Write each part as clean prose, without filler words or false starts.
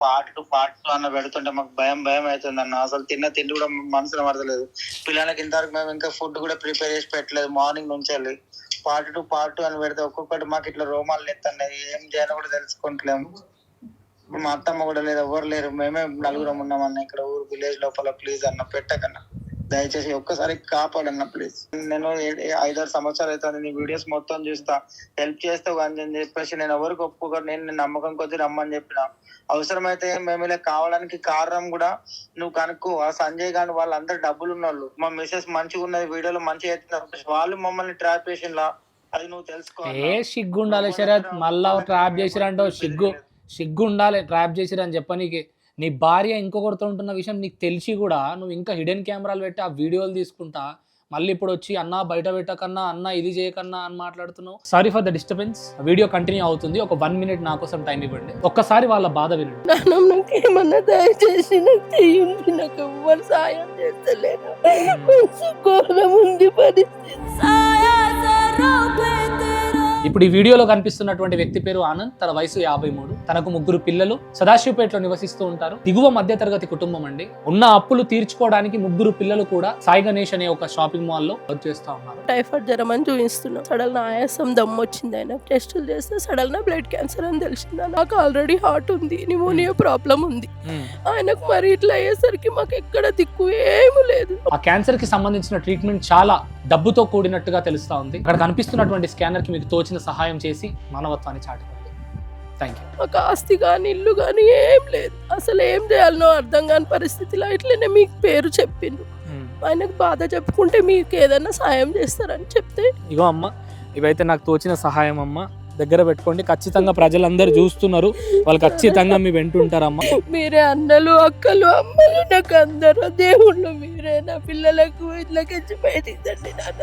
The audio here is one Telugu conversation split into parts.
పార్ట్ 2 అన్న పెడుతుంటే మాకు భయం అవుతుంది అన్న. అసలు తిండి కూడా మనసులో పడతలేదు. పిల్లలకి ఇంతవరకు మేము ఇంకా ఫుడ్ కూడా ప్రిపేర్ చేసి పెట్టలేదు. మార్నింగ్ నుంచి వెళ్ళి పార్ట్ 2 అని పెడితే ఒక్కొక్కటి మాకు ఇట్లా రోమాలు ఎత్తున్నాయి. ఏం చేయాలో కూడా తెలుసుకుంటలేము. మా అత్తమ్మ కూడా లేదు, ఎవరు లేరు, మేమే నలుగురం ఉన్నామన్న ఇక్కడ ఊరు విలేజ్ లోపల. ప్లీజ్ అన్న పెట్టకన్నా, దయచేసి ఒక్కసారి కాపాడన్న ప్లీజ్. నేను 5-6 సంవత్సరాలు అవుతుంది నీ వీడియోస్ మొత్తం చూస్తా, హెల్ప్ చేస్తావు అని చెప్పేసి నేను ఎవరికి ఒప్పుకోరు. నేను నమ్మకం కొద్ది రమ్మని చెప్పిన. అవసరమైతే మేము ఇలా కావడానికి కారణం కూడా నువ్వు కనుక్కో. ఆ సంజయ్ గాని వాళ్ళందరూ డబ్బులు ఉన్నోళ్ళు. మా మిసెస్ మంచిగా ఉన్నది, వీడియోలో మంచిగా ఎత్తున్నారు, వాళ్ళు మమ్మల్ని ట్రాప్ చేసిండ్లా, అది నువ్వు తెలుసుకో. సిగ్గు ఉండాలి శరత్, మళ్ళా ట్రాప్ చేసిరంటో సిగ్గు ఉండాలి. ట్రాప్ చేసిరని చెప్పనీకి. నీ భార్య ఇంకొకరితో ఉంటున్న విషయం నీకు తెలిసి కూడా నువ్వు ఇంకా హిడెన్ కెమెరాలు పెట్టి ఆ వీడియోలు తీసుకుంటా మళ్ళీ ఇప్పుడు వచ్చి అన్న బయట పెట్టకన్నా, అన్న ఇది చేయకన్నా అని మాట్లాడుతున్నావు. Sorry for the disturbance. Video continue అవుతుంది. ఒక 1 minute నా కోసం టైం ఇవ్వండి. ఒక్కసారి వాళ్ళ బాధ వినండి. నాకేమన్నా దయచేసి నాకు చెయ్యండి, నాకు ఎవ్వరు సాయం చేస్తలేరు. ఘోరం ఉంది పరిస్థితి. ఇప్పుడు ఈ వీడియోలో కనిపిస్తున్నటువంటి వ్యక్తి పేరు ఆనంద్. తన వయసు 53. తనకు 3 పిల్లలు. సదాశివపేటలో నివసిస్తూ ఉంటారు. దిగువ మధ్య తరగతి కుటుంబం అండి. ఉన్న అప్పులు తీర్చుకోవడానికి 3 పిల్లలు కూడా సాయి గణేష్ అనే ఒక షాపింగ్ మాల్ లో వర్క్ చేస్తా ఉన్నారు. టైఫాయిడ్ జ్వరం అని చూపిస్తున్నాం. సడన్ ఆయాసం, దమ్ము వచ్చింది. ఆయన టెస్టులు చేస్తే సడన్ బ్లడ్ క్యాన్సర్ అని తెలిసింది. నాకు ఆల్రెడీ హార్ట్ ఉంది, నిమోనియా ప్రాబ్లం ఉంది. ఆయనకు మరి ఇట్లా అయ్యేసరికి మాకు ఎక్కడ దిక్కు ఏమీ లేదు. ఆ క్యాన్సర్ కి సంబంధించిన ట్రీట్మెంట్ చాలా డబ్బుతో కూడినట్టుగా తెలుస్తా ఉంది. అక్కడ కనిపిస్తున్నటువంటి స్కానర్ కి మీకు తోచిన సహాయం చేసి మానవత్వాన్ని చాటుకోండి. Thank you. ఒక ఆస్తి కానీ ఇల్లు కానీ ఏం లేదు. అసలు ఏం చేయాలనో అర్థం కాని పరిస్థితిలో ఇట్లనే మీకు పేరు చెప్పిండు. ఆయనకు బాధ చెప్పుకుంటే మీకు ఏదైనా సాయం చేస్తారని చెప్తే, ఇగో అమ్మ, ఇవైతే నాకు తోచిన సహాయం అమ్మ, దగ్గర పెట్టుకోండి. ఖచ్చితంగా ప్రజలందరూ చూస్తున్నారు, వాళ్ళు ఖచ్చితంగా మీ వెంటుంటారమ్మా. మీరే అన్నలు, అక్కలు, అమ్మలు, నాకు అందరూ దేవుళ్ళు మీరే. నా పిల్లలకు ఇట్లా కెచ్చి బయటిందండి నాన్న.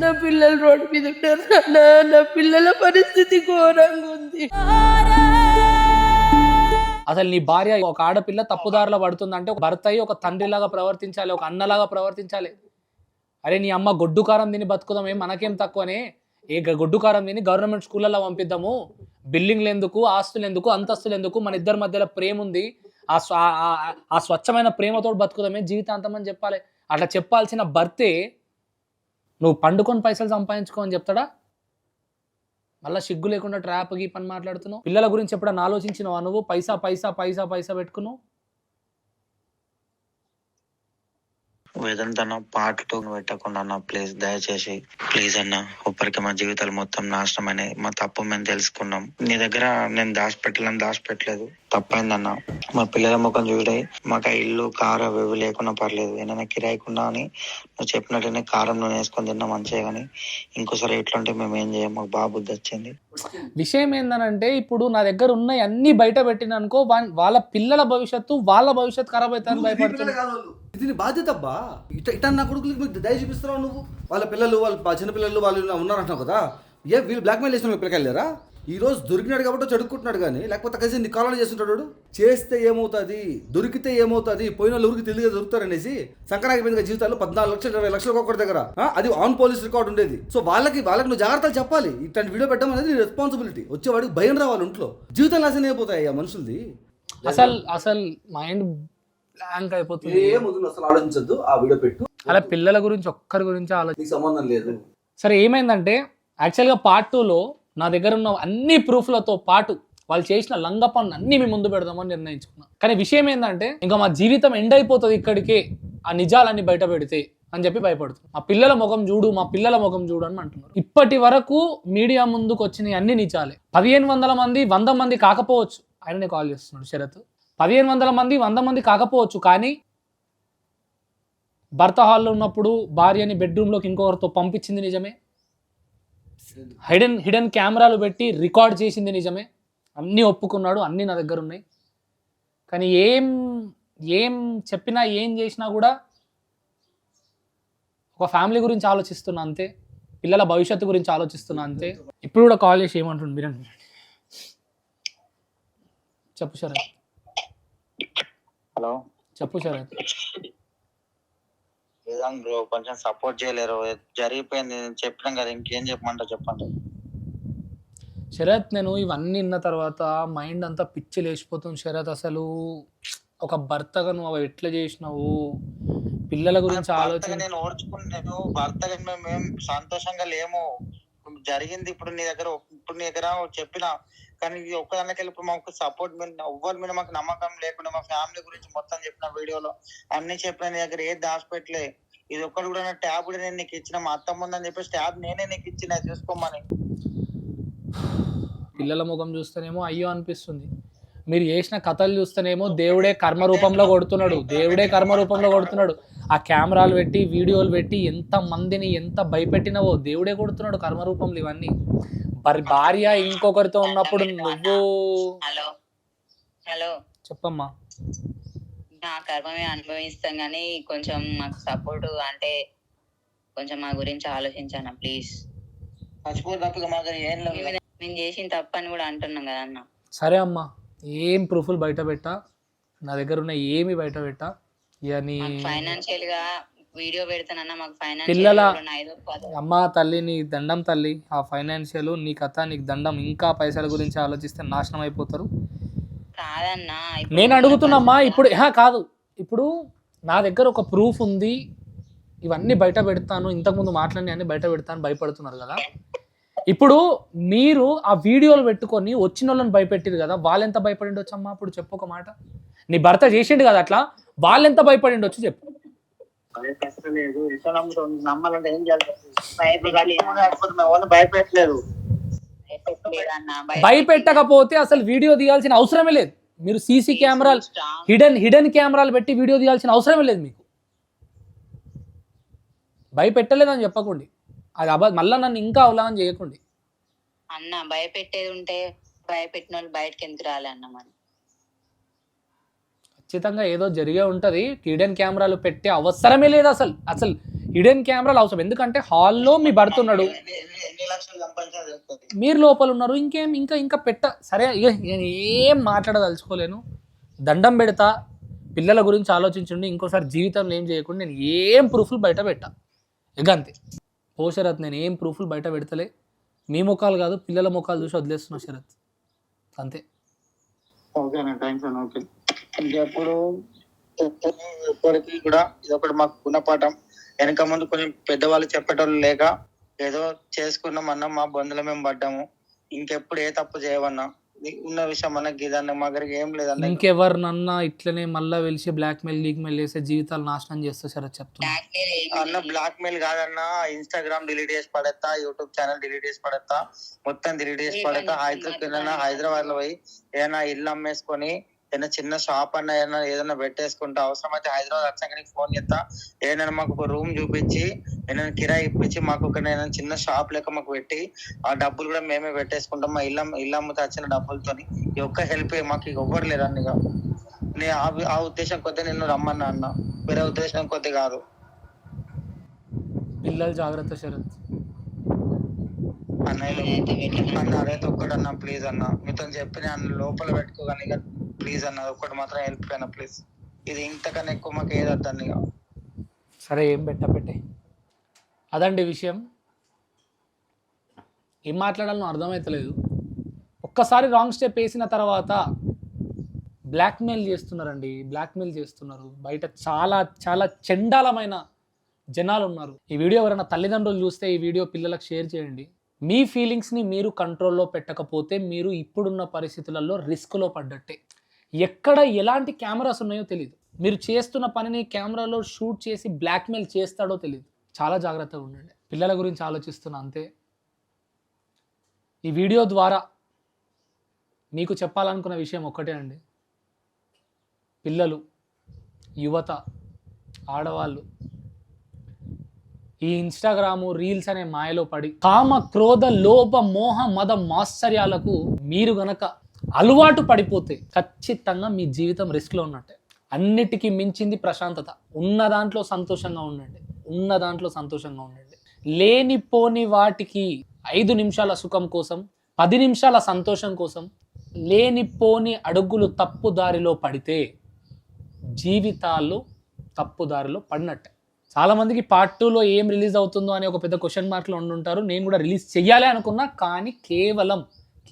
నా పిల్లలు రోడ్డు మీద ఉంటారు నాన్న. నా పిల్లల పరిస్థితి ఘోరంగా ఉంది. అసలు నీ భార్య ఒక ఆడపిల్ల తప్పుదారిలో పడుతుందంటే ఒక భర్త అయ్యి ఒక తండ్రిలాగా ప్రవర్తించాలి, ఒక అన్నలాగా ప్రవర్తించాలి. అరే నీ అమ్మ గొడ్డు కారం తిని బతుకుదామే, మనకేం తక్కువనే, ఏ గొడ్డు కారం తిని గవర్నమెంట్ స్కూళ్ళలో పంపిద్దాము, బిల్డింగ్లు ఎందుకు, ఆస్తులు ఎందుకు, అంతస్తులు ఎందుకు, మన ఇద్దరి మధ్యలో ప్రేమ ఉంది, ఆ స్వచ్ఛమైన ప్రేమతో బతుకుదామే జీవితాంతం అని చెప్పాలి. అట్లా చెప్పాల్సిన భర్తే నువ్వు పండుకొని పైసలు సంపాదించుకో అని చెప్తాడా? మళ్ళీ సిగ్గు లేకుండా ట్రాప్ గీ పని మాట్లాడుతున్నావు. పిల్లల గురించి ఎప్పుడన్నా ఆలోచించినావా నువ్వు? పైసా పైసా పైసా పైసా పెట్టుకున్నావు. వేదంత అన్న పార్ట్ 2 పెట్టకుండా అన్న ప్లీజ్, దయచేసి ప్లీజ్ అన్న. ఇప్పటికే మా జీవితాలు మొత్తం నాశనమైనాయి. మా తప్పు మేము తెలుసుకున్నాం. నీ దగ్గర నేను దాచిపెట్టలేదు, తప్పైందన్న. మా పిల్లల ముఖం చూడే మాకు ఆ ఇల్లు కారు అవి లేకున్నా పర్లేదు, ఏమైనా కిరాయికున్నా అని నువ్వు చెప్పినట్టునే కారం నూనె వేసుకొని తిన్నా మంచిగా, కానీ ఇంకోసారి ఎట్లుంటే మేము ఏం చేయం. మాకు బాగా బుద్ధి వచ్చింది. విషయం ఏందనంటే ఇప్పుడు నా దగ్గర ఉన్నాయి అన్ని బయట పెట్టిననుకో వాళ్ళ పిల్లల భవిష్యత్తు, వాళ్ళ భవిష్యత్తు ఖరాబ్ అవుతాయని భయపడుతున్నారు. ఇది నీ బాధ్యత అబ్బా. ఇట్లా నా కొడుకులకి దయ చూపిస్తున్నావు నువ్వు. వాళ్ళ పిల్లలు, వాళ్ళ చిన్నపిల్లలు వాళ్ళు ఉన్నారంటున్నావు కదా. వీళ్ళు బ్లాక్మెయిల్ చేసిన పిల్లకాయలేరా? ఈ రోజు దొరికినాడు కాబట్టి చదువుకుంటున్నాడు, కానీ లేకపోతే కలిసి నీ కాలంలో చేస్తుంటాడు. చేస్తే ఏమవుతుంది, దొరికితే ఏమవుతుంది, పోయిన వాళ్ళు ఊరికి తెలియదు దొరుకుతారనేసి సంక్రాంతి జీవితాలు 14 లక్షలు 20 లక్షలు ఒక్కడి దగ్గర, అది ఆన్ పోలీస్ రికార్డ్ ఉండేది. సో వాళ్ళకి నువ్వు జాగ్రత్తలు చెప్పాలి. ఇట్లాంటి వీడియో పెట్టడం అనేది నీ రెస్పాన్సిబిలిటీ. వచ్చేవాడికి భయం రావాలి ఇంట్లో. జీవితం నాశనం అయిపోతాయి ఆ మనుషులది. అసలు మైండ్ బ్లాంక్ అయిపోతుంది. అసలు ఆలోచించద్దు, ఆ వీడియో పెట్టు. అలా పిల్లల గురించి ఒక్కరి గురించి ఆలోచించే సంబంధం లేదు. సరే, ఏమైందంటే యాక్చువల్గా పార్ట్ 2లో నా దగ్గర ఉన్న అన్ని ప్రూఫ్లతో పాటు వాళ్ళు చేసిన లంగ పనులు అన్ని మేము ముందు పెడదామని నిర్ణయించుకున్నాం. కానీ విషయం ఏంటంటే ఇంకా మా జీవితం ఎండ్ అయిపోతుంది ఇక్కడికే ఆ నిజాలన్నీ బయట పెడితే అని చెప్పి భయపడుతున్నాం. మా పిల్లల ముఖం చూడు అని అంటున్నారు. ఇప్పటి వరకు మీడియా ముందుకు వచ్చిన అన్ని నిజాలే. 1500 మంది 100 మంది కాకపోవచ్చు. ఆయననే కాల్ చేస్తున్నాడు శరత్. 1500 మంది 100 మంది కాకపోవచ్చు, కానీ భర్త హాల్లో ఉన్నప్పుడు భార్యని బెడ్రూమ్లోకి ఇంకొకరితో పంపించింది నిజమే. హిడెన్ కెమెరాలు పెట్టి రికార్డ్ చేసింది నిజమే. అన్నీ ఒప్పుకున్నాడు, అన్నీ నా దగ్గర ఉన్నాయి. కానీ ఏం చెప్పినా ఏం చేసినా కూడా ఒక ఫ్యామిలీ గురించి ఆలోచిస్తున్నా అంతే, పిల్లల భవిష్యత్తు గురించి ఆలోచిస్తున్నా అంతే. ఇప్పుడు కూడా కాల్ చేసి ఏమంటుంది మీరండి, చెప్పు శరత్. హలో, చెప్పు శరత్. లేదండి బ్రో, కొంచెం సపోర్ట్ చేయలేరు. జరిగిపోయింది, చెప్పినాం కదా, ఇంకేం చెప్పమంటారు చెప్పండి. శరత్, నేను ఇవన్నీ విన్న తర్వాత మైండ్ అంతా పిచ్చి లేచిపోతుంది శరత్. అసలు ఒక భర్తగా నువ్వు అవి ఎట్లా చేసినావు, పిల్లల గురించి భర్తగా ఆలోచన. నేను ఓర్చుకున్నాను, భర్తగా మేము సంతోషంగా లేము. జరిగింది ఇప్పుడు నీ దగ్గర చెప్పిన, కానీ ఇది ఒక్కదానికి వెళ్ళి మాకు సపోర్ట్ మీద ఎవ్వరి మీద మాకు నమ్మకం లేకుండా మా ఫ్యామిలీ గురించి మొత్తం చెప్పిన, వీడియోలో అన్ని చెప్పిన, నీ దగ్గర ఏది దాచిపెట్టలే. ఇది ఒక్కటి కూడా ట్యాబ్ కూడా నేను నీకు ఇచ్చిన, మా అత్త ముందని చెప్పేసి ట్యాబ్ నేనే నీకు ఇచ్చిన, చూసుకోమని. పిల్లల ముఖం చూస్తేనేమో అయ్యో అనిపిస్తుంది, మీరు చేసిన కథలు చూస్తేనేమో దేవుడే కర్మ రూపంలో కొడుతున్నాడు, దేవుడే కర్మ రూపంలో కొడుతున్నాడు. ఆ కెమెరాలు పెట్టి వీడియోలు పెట్టి ఎంత మందిని ఎంత భయపెట్టినవో దేవుడే కొడుతున్నాడు కర్మ రూపంలో ఇవన్నీ. భార్య ఇంకొకరితో ఉన్నప్పుడు నువ్వు హలో హలో చెప్పమ్మా. నా కర్మమే అనుభవిస్తాం, కానీ కొంచెం మాకు సపోర్ట్ అంటే కొంచెం మా గురించి ఆలోచించాను ప్లీజ్. మర్చిపోయి తప్పగా మా దగ్గర ఏం లేదు. మేము చేసిన తప్పని కూడా అంటున్నాం కదా అన్న. సరే అమ్మా, ఏం ప్రూఫ్లు బయట పెట్టా, నా దగ్గర ఉన్న ఏమి బయట పెట్టా. ఇక నీ ఫైనాన్షియల్ గా వీడియో పెడతానన్నా, మాకు పిల్లల ఫైనాన్షియల్ అమ్మ తల్లి నీ దండం తల్లి, ఆ ఫైనాన్షియల్ నీ కథ నీకు దండం. ఇంకా పైసల గురించి ఆలోచిస్తే నాశనం అయిపోతారు. కాదన్నా నేను అడుగుతున్నమ్మా ఇప్పుడు కాదు, ఇప్పుడు నా దగ్గర ఒక ప్రూఫ్ ఉంది, ఇవన్నీ బయట పెడతాను, ఇంతకుముందు మాట్లాడి అన్ని బయట పెడతాను భయపడుతున్నారు కదా. ఇప్పుడు మీరు ఆ వీడియోలు పెట్టుకొని వచ్చిన వాళ్ళని భయపెట్టిరు కదా, వాళ్ళెంత భయపడిండొచ్చు అమ్మా? అప్పుడు చెప్పు ఒక మాట. నీ భర్త చేసిండు కదా అట్లా, వాళ్ళెంత భయపడిండొచ్చు చెప్పు. నమ్మాలంటే ఏం చేయాలి? భయపెట్టలేదు. భయపెట్టకపోతే అసలు వీడియో తీయాల్సిన అవసరమే లేదు. మీరు సీసీ కెమెరాలు హిడెన్ కెమెరాలు పెట్టి వీడియో తీయాల్సిన అవసరమే లేదు మీకు. భయపెట్టలేదని చెప్పకండి, అది మళ్ళీ నన్ను ఇంకా అవలాగం చేయకండి. అన్న భయపెట్టేది ఉంటే భయపెట్టిన వాళ్ళు బయటకి ఎందుకు రాలే అన్న. మరి ఖచ్చితంగా ఏదో జరిగే ఉంటుంది. హిడెన్ కెమెరాలు పెట్టే అవసరమే లేదు అసలు. అసలు హిడెన్ కెమెరాలు అవసరం ఎందుకంటే హాల్లో మీ భర్త ఉన్నాడు, మీరు లోపల ఉన్నారు, ఇంకేం ఇంకా పెట్ట. సరే ఇక నేను ఏం మాట్లాడదలుచుకోలేను, దండం పెడతా. పిల్లల గురించి ఆలోచించండి, ఇంకోసారి జీవితంలో ఏం చేయకుండా నేను ఏం ప్రూఫ్లు బయట పెట్టా ఇక అంతే. ఓ శరత్, నేను ఏం ప్రూఫ్లు బయట పెడతలే, మీ ముఖాలు కాదు పిల్లల ముఖాలు చూసి వదిలేస్తున్నా శరత్, అంతే. ఓకేనా, థ్యాంక్స్ అన్న. ఓకే, ఇంకెప్పుడు ఎప్పటికీ కూడా ఇది ఒకటి మాకు గుణపాఠం. వెనక ముందు కొంచెం పెద్దవాళ్ళు చెప్పేటోళ్ళు లేక ఏదో చేసుకున్నాం అన్నా, మా బంధువులు మేము పడ్డాము. ఇంకెప్పుడు ఏ తప్పు చేయవన్నా, ఉన్న విషయం మనకి ఇదన్న మా దగ్గరికి ఏం లేదన్న. ఇంకెవరినన్నా ఇట్లనే మళ్ళా వెలిసి బ్లాక్ మెయిల్ చేసే జీవితాలు నాశనం చేస్తా శరత్ చెప్తున్నా. అన్న బ్లాక్ మెయిల్ కాదన్న, ఇన్స్టాగ్రామ్ డిలీట్ చేసి పడేస్తా, యూట్యూబ్ ఛానల్ డిలీట్ చేసి పడేస్తా, మొత్తం డిలీట్ చేసి పడేస్తా. హైదరాబాద్ లో పోయి ఏదైనా ఇల్లు అమ్మేసుకొని ఏదైనా చిన్న షాప్ అన్న ఏదైనా పెట్టేసుకుంటా, అవసరమైతే హైదరాబాద్ వచ్చాక నీకు ఫోన్ చేస్తా, ఏదైనా మాకు ఒక రూమ్ చూపించి ఏదైనా కిరాయి ఇప్పించి మాకు ఒక చిన్న షాప్ లెక్క మాకు పెట్టి ఆ డబ్బులు కూడా మేమే పెట్టేసుకుంటాం. మా ఇల్లు అమ్ముతా వచ్చిన డబ్బులతోని ఈ ఒక్క హెల్ప్ మాకు ఇక ఎవ్వరు లేరు అన్నగా. నేను ఆ ఉద్దేశం కొద్ది నిన్ను రమ్మన్నా అన్న, వేరే ఉద్దేశం కొద్ది కాదు. పిల్లలు జాగ్రత్త శరత్. అన్న అదైతే ఒక్కడన్నా ప్లీజ్ అన్న, మీతో చెప్పి నేను లోపల పెట్టుకోగాని ప్లీజ్ అన్న, ఒక్కటి మాత్రం హెల్ప్ అయినా ప్లీజ్. ఇది ఇంతకన్నా ఎక్కువ మాకు ఏది వద్దండి. సరే ఏం పెట్టే అదండి విషయం. ఏం మాట్లాడాలో అర్థమవుతలేదు. ఒక్కసారి రాంగ్ స్టెప్ వేసిన తర్వాత బ్లాక్మెయిల్ చేస్తున్నారండి, బ్లాక్మెయిల్ చేస్తున్నారు. బయట చాలా చాలా చండాలమైన జనాలు ఉన్నారు. ఈ వీడియో ఎవరైనా తల్లిదండ్రులు చూస్తే ఈ వీడియో పిల్లలకు షేర్ చేయండి. మీ ఫీలింగ్స్ని మీరు కంట్రోల్లో పెట్టకపోతే మీరు ఇప్పుడున్న పరిస్థితులలో రిస్క్లో పడ్డట్టే. ఎక్కడ ఎలాంటి కెమెరాస్ ఉన్నాయో తెలియదు. మీరు చేస్తున్న పనిని కెమెరాలో షూట్ చేసి బ్లాక్మెయిల్ చేస్తాడో తెలియదు. చాలా జాగ్రత్తగా ఉండండి. పిల్లల గురించి ఆలోచిస్తున్నా అంతే. ఈ వీడియో ద్వారా మీకు చెప్పాలనుకున్న విషయం ఒక్కటే అండి. పిల్లలు, యువత, ఆడవాళ్ళు ఈ ఇన్స్టాగ్రాము రీల్స్ అనే మాయలో పడి కామ క్రోధ లోభ మోహ మద మాత్సర్యాలకు మీరు గనక అలవాటు పడిపోతే ఖచ్చితంగా మీ జీవితం రిస్క్లో ఉన్నట్టే. అన్నిటికీ మించింది ప్రశాంతత. ఉన్న దాంట్లో సంతోషంగా ఉండండి. లేనిపోని వాటికి 5 నిమిషాల సుఖం కోసం, 10 నిమిషాల సంతోషం కోసం లేనిపోని అడుగులు తప్పుదారిలో పడితే జీవితాలు తప్పుదారిలో పడినట్టే. చాలామందికి పార్ట్ 2లో ఏం రిలీజ్ అవుతుందో అని ఒక పెద్ద క్వశ్చన్ మార్క్లో ఉండుంటారు. నేను కూడా రిలీజ్ చెయ్యాలి అనుకున్నా, కానీ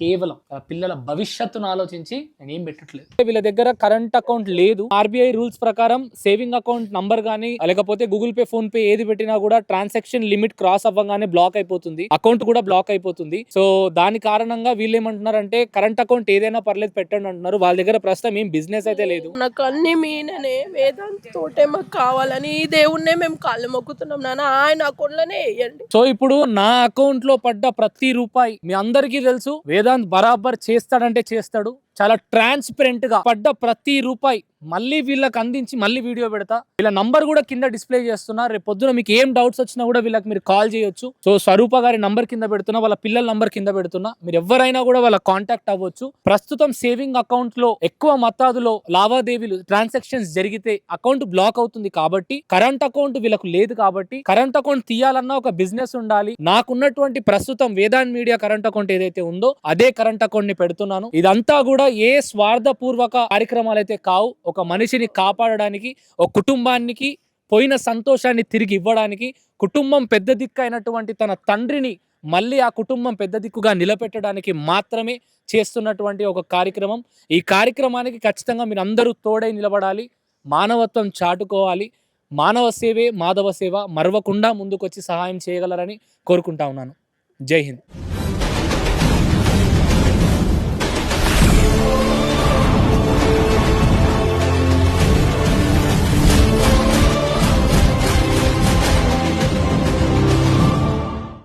కేవలం ఆ పిల్లల భవిష్యత్తును ఆలోచించి నేను ఏం పెట్టట్లేదు. వీళ్ళ దగ్గర కరెంట్ అకౌంట్ లేదు. ఆర్బీఐ రూల్స్ ప్రకారం సేవింగ్ అకౌంట్ నంబర్ గానీ లేకపోతే గూగుల్ పే, ఫోన్ పే ఏది పెట్టినా కూడా ట్రాన్సాక్షన్ లిమిట్ క్రాస్ అవ్వగానే బ్లాక్ అయిపోతుంది, అకౌంట్ కూడా బ్లాక్ అయిపోతుంది. సో దాని కారణంగా వీళ్ళు ఏమంటున్నారంటే కరెంట్ అకౌంట్ ఏదైనా పర్లేదు పెట్టండి అంటున్నారు. వాళ్ళ దగ్గర ప్రస్తుతం ఏం బిజినెస్ అయితే లేదు. నాకు అన్ని మీననే వేదాంత్ తోటే మాకు కావాలని ఈ దేవుణ్ణే మేము కాళ్ళు మొక్కుతున్నాం నాన్న, ఆయన అకౌంట్లోనే వేయండి. సో ఇప్పుడు నా అకౌంట్ లో పడ్డ ప్రతి రూపాయి మీ అందరికీ తెలుసు, వేదాంత్ బరాబర్ చేస్తాడంటే చేస్తాడు. చాలా ట్రాన్స్పరెంట్ గా పడ్డ ప్రతి రూపాయి మళ్ళీ వీళ్ళకి అందించి మళ్ళీ వీడియో పెడతా. వీళ్ళ నంబర్ కూడా కింద డిస్ప్లే చేస్తున్నా. రేపు పొద్దున మీకు ఏం డౌట్స్ వచ్చినా కూడా వీళ్ళకి మీరు కాల్ చేయొచ్చు. సో స్వరూప గారి నంబర్ కింద పెడుతున్నా, వాళ్ళ పిల్లల నంబర్ కింద పెడుతున్నా. మీరు ఎవరైనా కూడా వాళ్ళ కాంటాక్ట్ అవ్వచ్చు. ప్రస్తుతం సేవింగ్ అకౌంట్ లో ఎక్కువ మతాదులో లావాదేవీలు ట్రాన్సాక్షన్స్ జరిగితే అకౌంట్ బ్లాక్ అవుతుంది. కాబట్టి కరెంట్ అకౌంట్ వీళ్ళకు లేదు. కాబట్టి కరెంట్ అకౌంట్ తీయాలన్నా ఒక బిజినెస్ ఉండాలి. నాకున్నటువంటి ప్రస్తుతం వేదాంత్ మీడియా కరెంట్ అకౌంట్ ఏదైతే ఉందో అదే కరెంట్ అకౌంట్ ని పెడుతున్నాను. ఇదంతా కూడా ఏ స్వార్థపూర్వక కార్యక్రమాలు అయితే కావు. ఒక మనిషిని కాపాడడానికి, ఒక కుటుంబానికి పోయిన సంతోషాన్ని తిరిగి ఇవ్వడానికి, కుటుంబం పెద్ద దిక్కు అయినటువంటి తన తండ్రిని మళ్ళీ ఆ కుటుంబం పెద్ద దిక్కుగా నిలబెట్టడానికి మాత్రమే చేస్తున్నటువంటి ఒక కార్యక్రమం. ఈ కార్యక్రమానికి ఖచ్చితంగా మీరు అందరూ తోడై నిలబడాలి, మానవత్వం చాటుకోవాలి. మానవ సేవే మాధవ సేవ, మరవకుండా ముందుకొచ్చి సహాయం చేయగలరని కోరుకుంటా ఉన్నాను. జై హింద్.